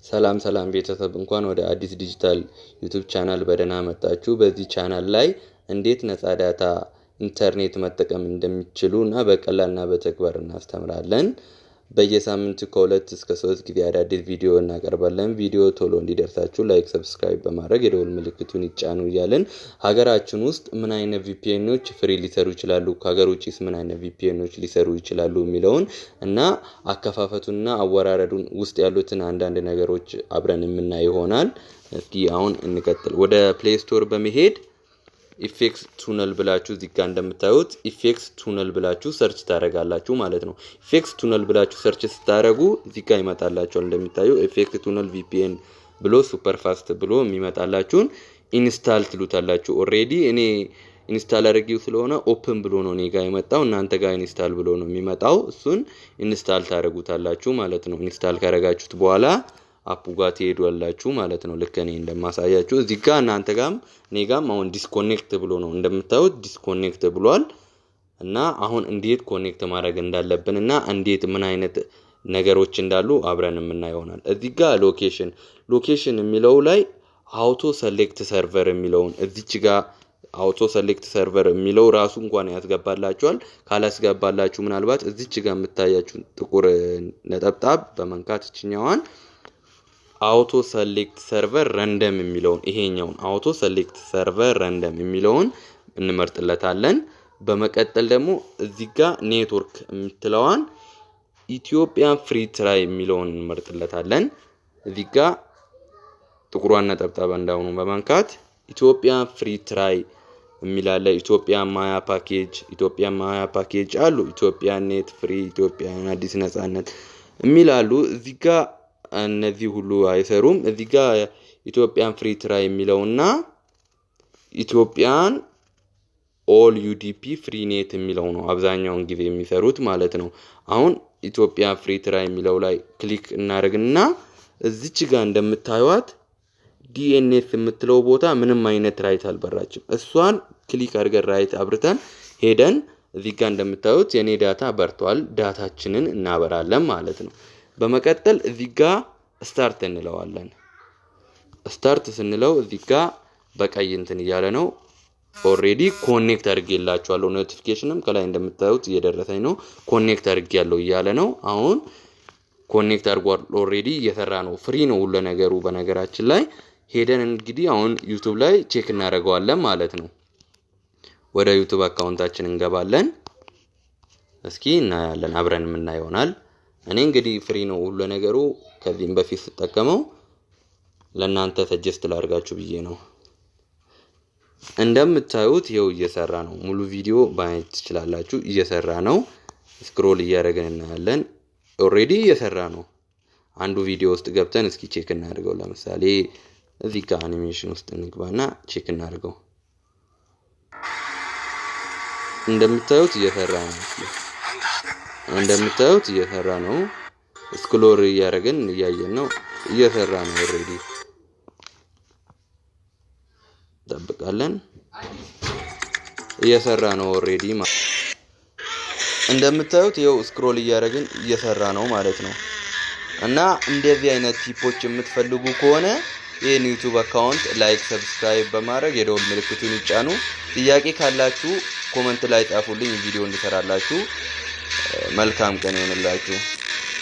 ሰላም ቤተሰብ እንኳን ወደ አዲስ ዲጂታል ዩቲዩብ ቻናል በደህና መጣችሁ። በዚህ ቻናል ላይ እንዴት ነፃ ዳታ ኢንተርኔት መጠቀም እንደሚችሉና በቀላልና በተግባር እናስተምራለን። በየሳምንቱ ከ2 እስከ 3 ጊዜ አዳዲስ ቪዲዮ እናቀርባለን። ቪዲዮ ቶሎ እንዲደርሳችሁ ላይክ፣ ሰብስክራይብ በማድረግ የደወል ምልክቱን ይጫኑ እያልን ሀገራችን ውስጥ ምን አይነት ቪፒኤኖች ፍሪ ሊሰሩ ይችላሉ፣ ከሀገር ውጪስ ምን አይነት ቪፒኤኖች ሊሰሩ ይችላሉ የሚለውን እና አከፋፈቱና አወራረዱን ውስጥ ያሉትን አንዳንድ ነገሮች አብረን የምናይ ይሆናል። እስኪ አሁን እንቀጥል። ወደ ፕሌይ ስቶር በመሄድ ኢፌክስ ቱነል ብላችሁ እዚህ ጋር እንደምታዩት ኢፌክስ ቱነል ብላችሁ ሰርች ታደርጋላችሁ ማለት ነው። ኢፌክስ ቱነል ብላችሁ ሰርች ስታደርጉ እዚህ ጋር ይመጣላችኋል። እንደምታዩ ኢፌክስ ቱነል ቪፒኤን ብሎ ሱፐር ፋስት ብሎ የሚመጣላችሁን ኢንስታል ትሉታላችሁ። ኦሬዲ እኔ ኢንስታል አድርጌው ስለሆነ ኦፕን ብሎ ነው እኔ ጋር የመጣው፣ እናንተ ጋር ኢንስታል ብሎ ነው የሚመጣው። እሱን ኢንስታል ታደርጉታላችሁ ማለት ነው። ኢንስታል ካደረጋችሁት በኋላ አፑ ጋር ትሄዱላችሁ ማለት ነው። ልክ እኔ እንደማሳያችሁ እዚህ ጋር እናንተ ጋርም እኔ ጋርም አሁን ዲስኮኔክት ብሎ ነው እንደምታዩት ዲስኮኔክት ብሏል። እና አሁን እንዴት ኮኔክት ማድረግ እንዳለብንና እንዴት ምን አይነት ነገሮች እንዳሉ አብረን የምናይ ይሆናል። እዚህ ጋር ሎኬሽን የሚለው ላይ አውቶ ሰሌክት ሰርቨር የሚለውን እዚች ጋር አውቶ ሰሌክት ሰርቨር የሚለው ራሱ እንኳን ያስገባላችኋል። ካላስገባላችሁ ምናልባት እዚች ጋር የምታያችሁ ጥቁር ነጠብጣብ በመንካት እችኛዋን አውቶ ሰሌክት ሰርቨር ረንደም የሚለውን ይሄኛውን አውቶ ሰሌክት ሰርቨር ረንደም የሚለውን እንመርጥለታለን። በመቀጠል ደግሞ እዚህ ጋር ኔትወርክ የምትለዋን ኢትዮጵያን ፍሪ ትራይ የሚለውን እንመርጥለታለን። እዚህ ጋር ጥቁሯን ነጠብጣብ እንዳውኑ በመንካት ኢትዮጵያን ፍሪ ትራይ የሚላለ ኢትዮጵያን ማያ ፓኬጅ አሉ። ኢትዮጵያን ኔት ፍሪ፣ ኢትዮጵያን አዲስ ነፃነት የሚላሉ እዚህ ጋር እነዚህ ሁሉ አይሰሩም። እዚህ ጋር ኢትዮጵያን ፍሪ ትራይ የሚለውና ኢትዮጵያን ኦል ዩዲፒ ፍሪ ኔት የሚለው ነው አብዛኛውን ጊዜ የሚሰሩት ማለት ነው። አሁን ኢትዮጵያን ፍሪ ትራይ የሚለው ላይ ክሊክ እናደርግና እዚች ጋር እንደምታዩት ዲኤንኤስ የምትለው ቦታ ምንም አይነት ራይት አልበራችም። እሷን ክሊክ አድርገን ራይት አብርተን ሄደን እዚህ ጋር እንደምታዩት የኔ ዳታ በርቷል። ዳታችንን እናበራለን ማለት ነው። በመቀጠል እዚህ ጋር ስታርት እንለዋለን። ስታርት ስንለው እዚህ ጋር በቀይ እንትን እያለ ነው። ኦሬዲ ኮኔክት አድርጌላችኋለሁ። ኖቲፊኬሽንም ከላይ እንደምታዩት እየደረሰኝ ነው። ኮኔክት አድርጌያለሁ እያለ ነው። አሁን ኮኔክት አድርጓል። ኦሬዲ እየሰራ ነው። ፍሪ ነው ሁሉ ነገሩ። በነገራችን ላይ ሄደን እንግዲህ አሁን ዩቲዩብ ላይ ቼክ እናደርገዋለን ማለት ነው። ወደ ዩቲዩብ አካውንታችን እንገባለን። እስኪ እናያለን፣ አብረን የምናይ ይሆናል። እኔ እንግዲህ ፍሪ ነው ሁሉ ነገሩ። ከዚህም በፊት ተጠቀመው ለእናንተ ሰጀስት ላድርጋችሁ ብዬ ነው። እንደምታዩት ይሄው እየሰራ ነው። ሙሉ ቪዲዮ ማየት ትችላላችሁ። እየሰራ ነው። ስክሮል እያደረግን እናያለን። ኦሬዲ እየሰራ ነው። አንዱ ቪዲዮ ውስጥ ገብተን እስኪ ቼክ እናድርገው። ለምሳሌ እዚህ ጋር አኒሜሽን ውስጥ እንግባና ቼክ እናድርገው። እንደምታዩት እየሰራ ነው። ስክሮል እያደረግን እያየን ነው። እየሰራ ነው። ኦሬዲ ጠብቃለን። እየሰራ ነው ኦሬዲ እንደምታዩት ይሄው ስክሮል እያደረግን እየሰራ ነው ማለት ነው። እና እንደዚህ አይነት ቲፖች የምትፈልጉ ከሆነ ይሄን ዩቲዩብ አካውንት ላይክ፣ ሰብስክራይብ በማድረግ የደወል ምልክቱን ይጫኑ። ጥያቄ ካላችሁ ኮሜንት ላይ ጻፉልኝ ቪዲዮ እንድሰራላችሁ። መልካም ቀን ይሁንላችሁ።